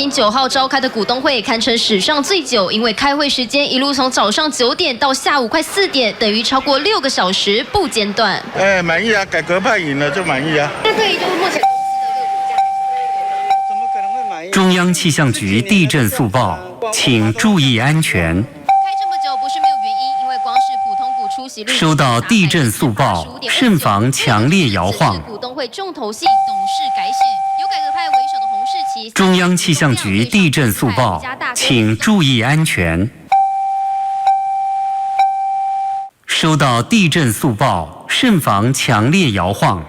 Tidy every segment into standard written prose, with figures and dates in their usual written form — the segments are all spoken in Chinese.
9号召开的股东会堪称史上最久，因为开会时间一路从早上9点到下午快4点，等于超过6个小时不间断。满意啊，改革派赢了就满意啊。那对于就是目前公司的个股价，怎么可能会满意？中央气象局地震速报，请注意安全。开这么久不是没有原因，因为光是普通股出席率收到地震速报，慎防强烈摇晃。股东会重头戏董事改选，由改革派为首的洪世奇。中央气象局地震速报，请注意安全。收到地震速报，慎防强烈摇晃。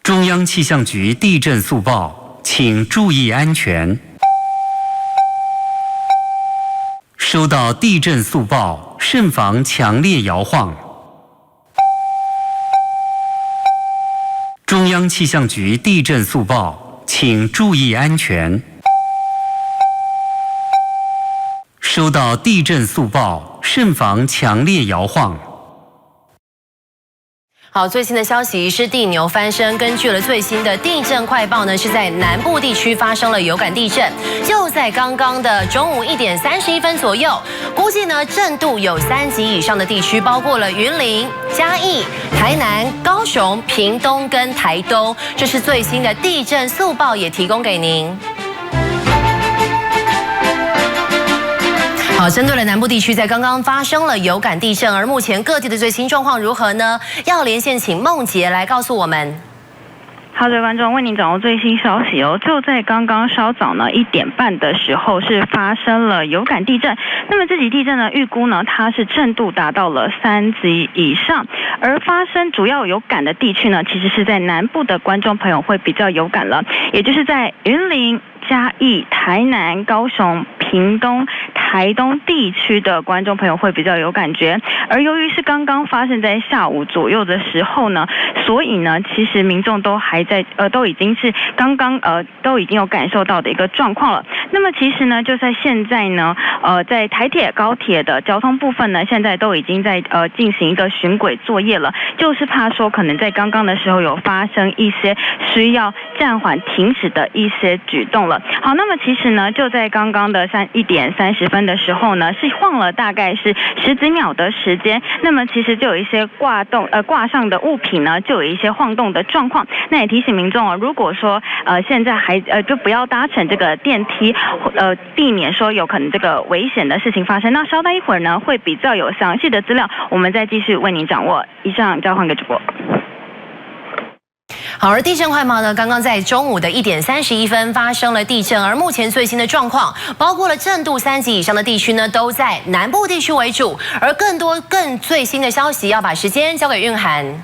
中央气象局地震速报，请注意安全。收到地震速报，慎防强烈摇晃。中央气象局地震速报，请注意安全。收到地震速报，慎防强烈摇晃。好，最新的消息是地牛翻身。根据了最新的地震快报呢，是在南部地区发生了有感地震，就在刚刚的中午1点31分左右。估计呢震度有3级以上的地区，包括了云林、嘉义、台南、高雄、屏东跟台东。这是最新的地震速报，也提供给您。好，针对了南部地区在刚刚发生了有感地震，而目前各地的最新状况如何呢？要连线请孟杰来告诉我们。好的，观众为您掌握最新消息哦。就在刚刚稍早呢1点半的时候，是发生了有感地震。那么这起地震呢，预估呢它是震度达到了3级以上，而发生主要有感的地区呢，其实是在南部的观众朋友会比较有感了，也就是在云林、嘉义、台南、高雄、屏东、台东地区的观众朋友会比较有感觉。而由于是刚刚发生在下午左右的时候呢，所以呢，其实民众都还在都已经是刚刚都已经有感受到的一个状况了。那么其实呢，就在现在呢，在台铁、高铁的交通部分呢，现在都已经在进行一个巡轨作业了，就是怕说可能在刚刚的时候有发生一些需要暂缓停止的一些举动了。好，那么其实呢，就在刚刚的1点30分的时候呢，是晃了大概是10几秒的时间。那么其实就有一些挂上的物品呢，就有一些晃动的状况。那也提醒民众哦，如果说现在还就不要搭乘这个电梯，避免说有可能这个危险的事情发生。那稍待一会儿呢，会比较有详细的资料，我们再继续为您掌握。以上交换给主播。好，而地震快报呢，刚刚在中午的1点31分发生了地震，而目前最新的状况，包括了震度3级以上的地区呢，都在南部地区为主，而更最新的消息，要把时间交给韵涵。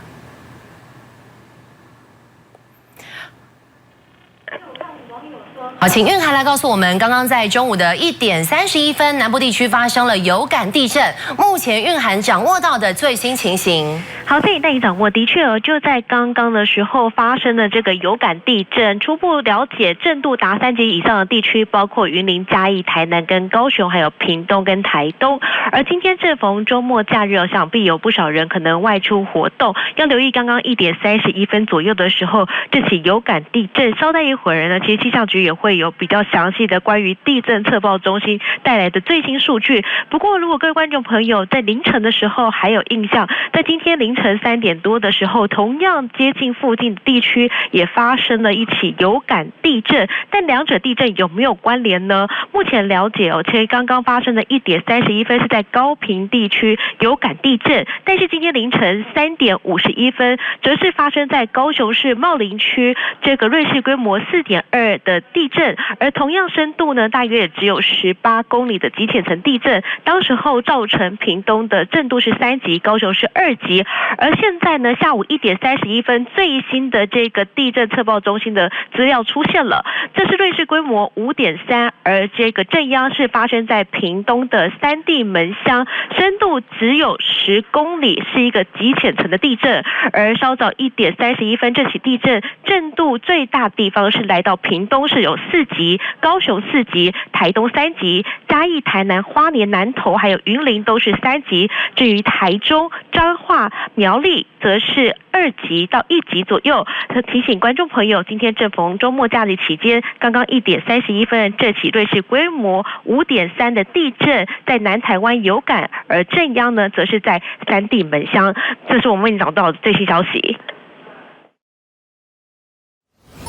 好，请韵涵来告诉我们，刚刚在中午的1点31分，南部地区发生了有感地震，目前韵涵掌握到的最新情形。好，这里带你掌握，的确就在刚刚的时候发生的这个有感地震，初步了解震度达3级以上的地区，包括云林、嘉义、台南跟高雄，还有屏东跟台东。而今天正逢周末假日哦，想必有不少人可能外出活动，要留意刚刚1点31分左右的时候，这起有感地震。稍待一会儿呢，其实气象局也会有比较详细的关于地震测报中心带来的最新数据。不过，如果各位观众朋友在凌晨的时候还有印象，在今天凌晨3点多的时候，同样接近附近的地区也发生了一起有感地震，但两者地震有没有关联呢？目前了解哦，其实刚刚发生的1点31分是在高屏地区有感地震，但是今天凌晨3点51分，则是发生在高雄市茂林区这个瑞士规模4.2的地震，而同样深度呢，大约也只有18公里的极浅层地震，当时候造成屏东的震度是3级，高雄是2级。而现在呢，下午1点31分，最新的这个地震测报中心的资料出现了，这是瑞士规模5.3，而这个震央是发生在屏东的三地门乡，深度只有10公里，是一个极浅层的地震。而稍早1点31分，这起地震震度最大地方是来到屏东市有4级，高雄4级，台东3级，嘉义、台南、花莲、南投还有云林都是3级。至于台中、彰化、苗栗则是2级到1级左右。提醒观众朋友，今天正逢周末假日期间，刚刚1点31分，这起瑞士规模5.3的地震在南台湾有感，而震央呢，则是在3地门乡。这是我们为你找到的最新消息。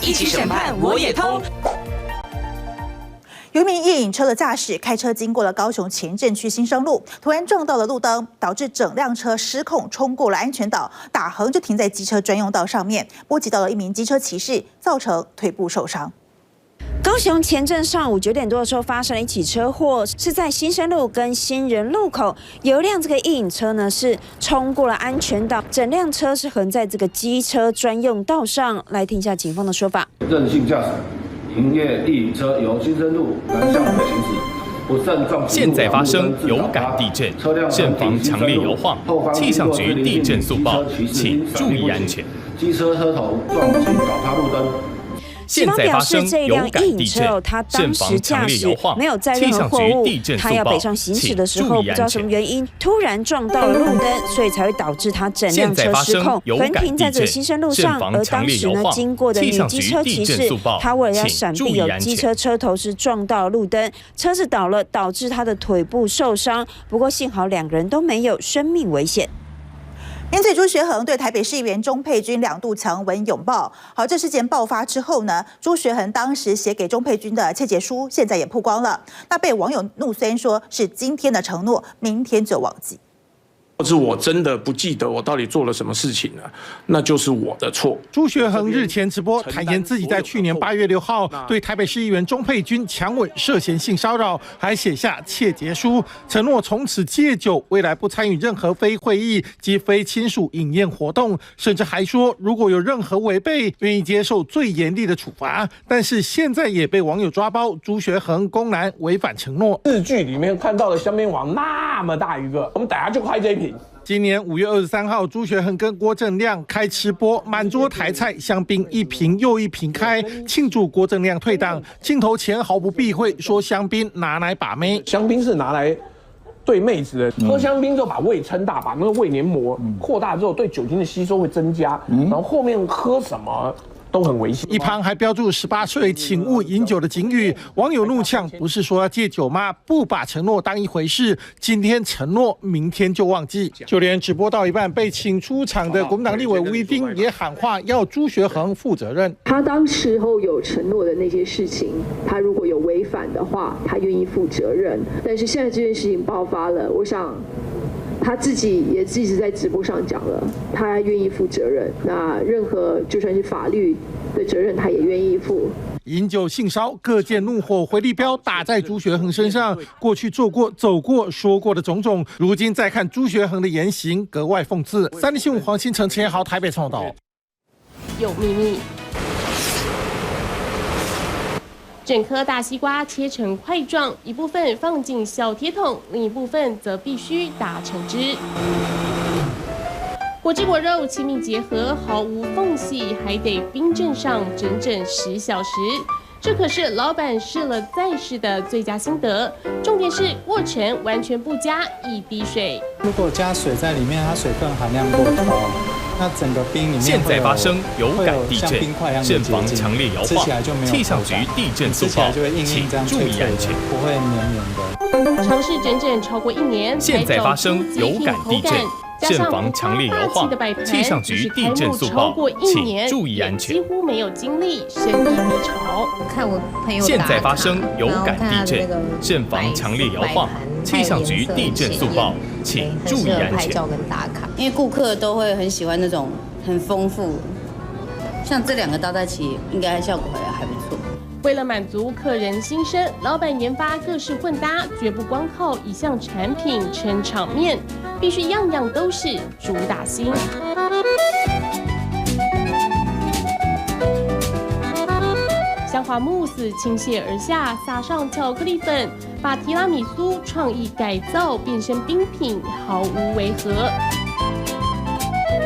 一起审判我也通。有一名夜饮车的驾驶开车经过了高雄前镇区新生路，突然撞到了路灯，导致整辆车失控冲过了安全岛，打横就停在机车专用道上面，波及到了一名机车骑士，造成腿部受伤。高雄前阵上午9点多的时候发生了一起车祸，是在新生路跟新人路口，有一辆这个夜饮车呢是冲过了安全岛，整辆车是横在这个机车专用道上。来听一下警方的说法：任性驾驶，营业夜饮车由新生路南向北行驶，不慎撞击。现在发生有感地震，慎防强烈摇晃。气象局地震速报，请注意安全。机车车头撞击倒塌路灯。现在发生有感地震，慎防强烈摇晃。没有载任何货物，他要北上行驶的时候，不知道什么原因突然撞到了路灯，所以才会导致他整辆车失控，横停在这个新生路上。而当时呢，经过的女机车骑士，她为了要闪避有机车车头是撞到了路灯，车子倒了，导致她的腿部受伤。不过幸好2个人都没有生命危险。因此，朱学恒对台北市议员钟佩君2度强吻拥抱。好，这事件爆发之后呢，朱学恒当时写给钟佩君的切结书，现在也曝光了。那被网友怒酸说是今天的承诺，明天就忘记。要是我真的不记得我到底做了什么事情了，那就是我的错。朱学恒日前直播坦言，自己在去年8月6号对台北市议员钟佩君强吻，涉嫌性骚扰，还写下切结书，承诺从此戒酒，未来不参与任何非会议及非亲属饮宴活动，甚至还说如果有任何违背，愿意接受最严厉的处罚。但是现在也被网友抓包，朱学恒公然违反承诺。日剧里面看到的香槟王那么大一个，我们等下就开这一瓶。今年5月23号，朱学恒跟郭正亮开吃播，满桌台菜，香槟一瓶又一瓶开，庆祝郭正亮退党。镜头前毫不避讳，说香槟拿来把妹，香槟是拿来对妹子的，喝香槟之后把胃撑大，把那个胃黏膜扩大之后，对酒精的吸收会增加，然后后面喝什么都很危险。一旁还标注18岁请勿饮酒的警语，网友怒呛：不是说要戒酒吗？不把承诺当一回事，今天承诺，明天就忘记。就连直播到一半被请出场的国民党立委吴怡丁也喊话，要朱学恒负责任。他当时候有承诺的那些事情，他如果有违反的话，他愿意负责任。但是现在这件事情爆发了，我想他自己也一直在直播上讲了，他愿意负责任。那任何就算是法律的责任，他也愿意负。饮酒性骚，各界怒火回力镖打在朱学恒身上。过去做过、走过、说过的种种，如今再看朱学恒的言行，格外讽刺。3立新闻黄新成、陈彦豪台北报道。有秘密。整颗大西瓜切成块状，一部分放进小铁桶，另一部分则必须打成汁。果汁果肉亲密结合，毫无缝隙，还得冰镇上整整10小时。这可是老板试了再试的最佳心得。重点是过程完全不加一滴水。如果加水在里面，它水分含量过高，那整个冰里面现在发生有感地震，慎防强烈摇晃。气象局地震速报，请注意安全，不会黏黏的。尝试整整超过1年，现在发生有感地震。慎防强烈摇晃，气象局地震速报，请注意安全。几乎没有经历生意低潮。看我朋友现在发生有感地震，慎防强烈摇晃，气象局地震速报，请注意安全。因为顾客都会很喜欢那种很丰富，像这2个搭在一起，应该效果还不错。为了满足客人心声，老板研发各式混搭，绝不光靠一项产品撑场面，必须样样都是主打新。香滑慕斯倾泻而下，撒上巧克力粉，把提拉米苏创意改造变身冰品，毫无违和。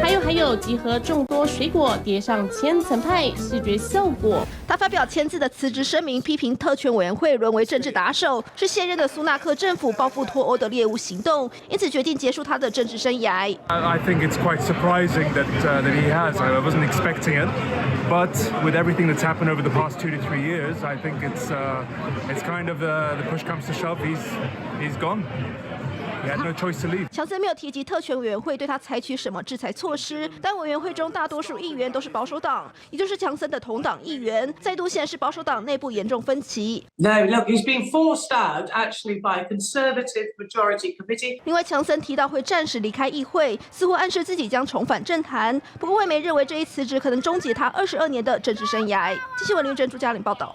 还还有集合众多水果叠上千层派，视觉效果。他发表签字的辞职声明，批评特权委员会沦为政治打手，是现任的苏纳克政府报复脱欧的猎物行动，因此决定结束他的政治生涯。I think it's quite surprising that he has. I wasn't expecting it, but with everything that's happened over the past 2 to 3 years, I think it's kind of the push comes to shove. He's gone. He had no choice to leave. 强森没有提及特权委员会对他采取什么制裁措施，但委员会中大多数议员都是保守党，也就是强森的同党议员，再度显示保守党内部严重分歧。No, look, he's been forced out actually by a Conservative majority committee. 另外，强森提到会暂时离开议会，似乎暗示自己将重返政坛。不过，外媒认为这一辞职可能终结他22年的政治生涯。记者文林珍朱嘉玲报道。